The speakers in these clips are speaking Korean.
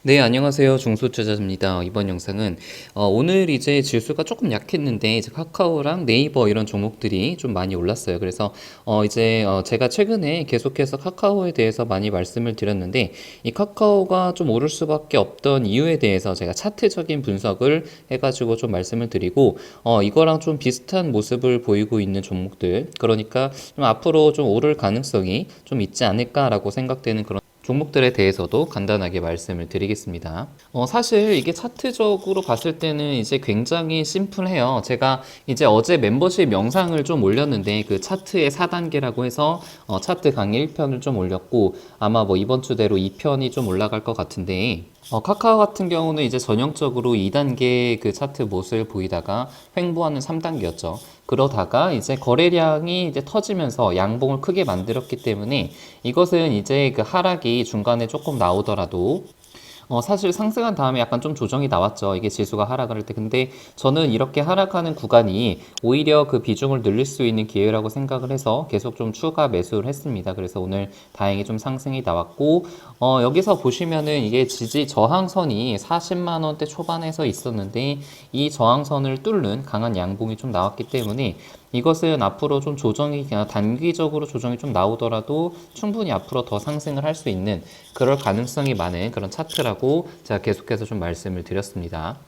네, 안녕하세요. 중소투자자입니다. 이번 영상은 오늘 이제 지수가 조금 약했는데 이제 카카오랑 네이버 이런 종목들이 좀 많이 올랐어요. 그래서 제가 최근에 계속해서 카카오에 대해서 많이 말씀을 드렸는데 이 카카오가 좀 오를 수밖에 없던 이유에 대해서 제가 차트적인 분석을 해가지고 좀 말씀을 드리고 이거랑 좀 비슷한 모습을 보이고 있는 종목들, 그러니까 좀 앞으로 좀 오를 가능성이 좀 있지 않을까라고 생각되는 그런 종목들에 대해서도 간단하게 말씀을 드리겠습니다. 사실 이게 차트적으로 봤을 때는 이제 굉장히 심플해요. 제가 이제 어제 멤버십 영상을 좀 올렸는데 그 차트의 4단계라고 해서 차트 강의 1편을 좀 올렸고 아마 뭐 이번 주대로 2편이 좀 올라갈 것 같은데 카카오 같은 경우는 이제 전형적으로 2단계 그 차트 모습을 보이다가 횡보하는 3단계였죠. 그러다가 이제 거래량이 이제 터지면서 양봉을 크게 만들었기 때문에 이것은 이제 그 하락이 중간에 조금 나오더라도 사실 상승한 다음에 약간 좀 조정이 나왔죠. 이게 지수가 하락을 할 때. 근데 저는 이렇게 하락하는 구간이 오히려 그 비중을 늘릴 수 있는 기회라고 생각을 해서 계속 좀 추가 매수를 했습니다. 그래서 오늘 다행히 좀 상승이 나왔고, 여기서 보시면은 이게 지지 저항선이 40만 원대 초반에서 있었는데 이 저항선을 뚫는 강한 양봉이 좀 나왔기 때문에 이것은 앞으로 좀 조정이 그냥 단기적으로 조정이 좀 나오더라도 충분히 앞으로 더 상승을 할 수 있는 그럴 가능성이 많은 그런 차트라고 제가 계속해서 좀 말씀을 드렸습니다.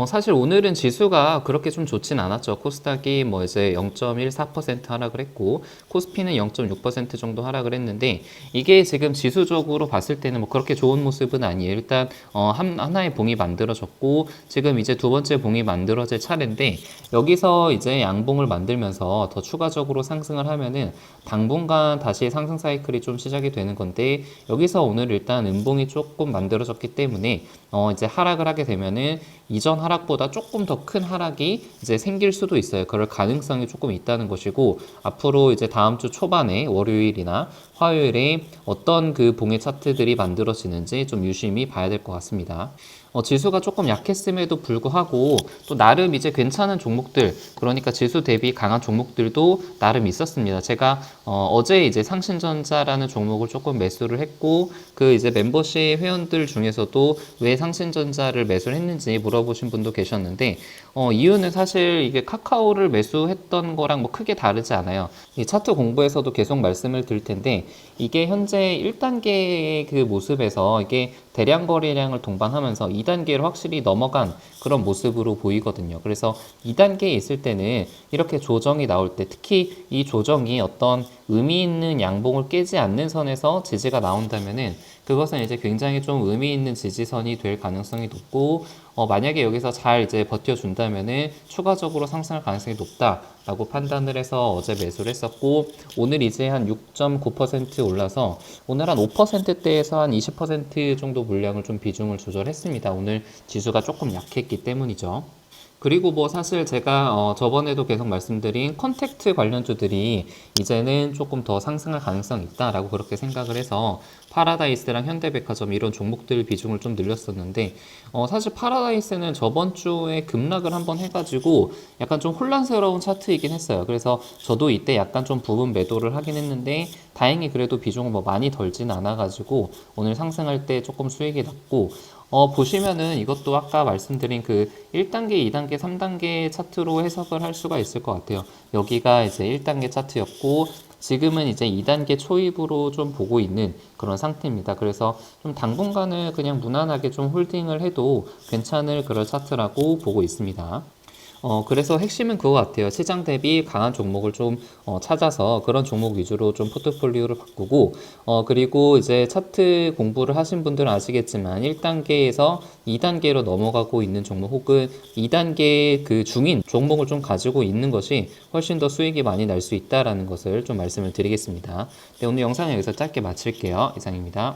사실 오늘은 지수가 그렇게 좀 좋진 않았죠. 코스닥이 뭐 이제 0.14% 하락을 했고, 코스피는 0.6% 정도 하락을 했는데, 이게 지금 지수적으로 봤을 때는 뭐 그렇게 좋은 모습은 아니에요. 일단, 하나의 봉이 만들어졌고, 지금 이제 두 번째 봉이 만들어질 차례인데, 여기서 이제 양봉을 만들면서 더 추가적으로 상승을 하면은 당분간 다시 상승 사이클이 좀 시작이 되는 건데, 여기서 오늘 일단 음봉이 조금 만들어졌기 때문에, 이제 하락을 하게 되면은 이전 하락보다 조금 더 큰 하락이 이제 생길 수도 있어요. 그럴 가능성이 조금 있다는 것이고, 앞으로 이제 다음 주 초반에 월요일이나 화요일에 어떤 그 봉의 차트들이 만들어지는지 좀 유심히 봐야 될 것 같습니다. 지수가 조금 약했음에도 불구하고 또 나름 이제 괜찮은 종목들, 그러니까 지수 대비 강한 종목들도 나름 있었습니다. 제가 어제 이제 상신전자라는 종목을 조금 매수를 했고, 그 이제 멤버십 회원들 중에서도 왜 상신전자를 매수를 했는지 물어보신 분도 계셨는데, 이유는 사실 이게 카카오를 매수했던 거랑 뭐 크게 다르지 않아요. 이 차트 공부에서도 계속 말씀을 드릴 텐데, 이게 현재 1단계의 그 모습에서 이게 대량 거래량을 동반하면서 2단계를 확실히 넘어간 그런 모습으로 보이거든요. 그래서 2단계에 있을 때는 이렇게 조정이 나올 때, 특히 이 조정이 어떤 의미 있는 양봉을 깨지 않는 선에서 지지가 나온다면은 그것은 이제 굉장히 좀 의미 있는 지지선이 될 가능성이 높고, 만약에 여기서 잘 이제 버텨준다면은 추가적으로 상승할 가능성이 높다라고 판단을 해서 어제 매수를 했었고, 오늘 이제 한 6.9% 올라서 오늘 한 5%대에서 한 20% 정도 물량을 좀 비중을 조절했습니다. 오늘 지수가 조금 약했기 때문이죠. 그리고 뭐 사실 제가 저번에도 계속 말씀드린 컨택트 관련주들이 이제는 조금 더 상승할 가능성이 있다라고 그렇게 생각을 해서 파라다이스랑 현대백화점 이런 종목들 비중을 좀 늘렸었는데, 사실 파라다이스는 저번 주에 급락을 한번 해가지고 약간 좀 혼란스러운 차트이긴 했어요. 그래서 저도 이때 약간 좀 부분 매도를 하긴 했는데 다행히 그래도 비중은 뭐 많이 덜진 않아가지고 오늘 상승할 때 조금 수익이 났고, 보시면은 이것도 아까 말씀드린 그 1단계, 2단계, 3단계 차트로 해석을 할 수가 있을 것 같아요. 여기가 이제 1단계 차트였고, 지금은 이제 2단계 초입으로 좀 보고 있는 그런 상태입니다. 그래서 좀 당분간은 그냥 무난하게 좀 홀딩을 해도 괜찮을 그런 차트라고 보고 있습니다. 그래서 핵심은 그거 같아요. 시장 대비 강한 종목을 좀 찾아서 그런 종목 위주로 좀 포트폴리오를 바꾸고, 그리고 이제 차트 공부를 하신 분들은 아시겠지만 1단계에서 2단계로 넘어가고 있는 종목 혹은 2단계 그 중인 종목을 좀 가지고 있는 것이 훨씬 더 수익이 많이 날 수 있다라는 것을 좀 말씀을 드리겠습니다. 네, 오늘 영상은 여기서 짧게 마칠게요. 이상입니다.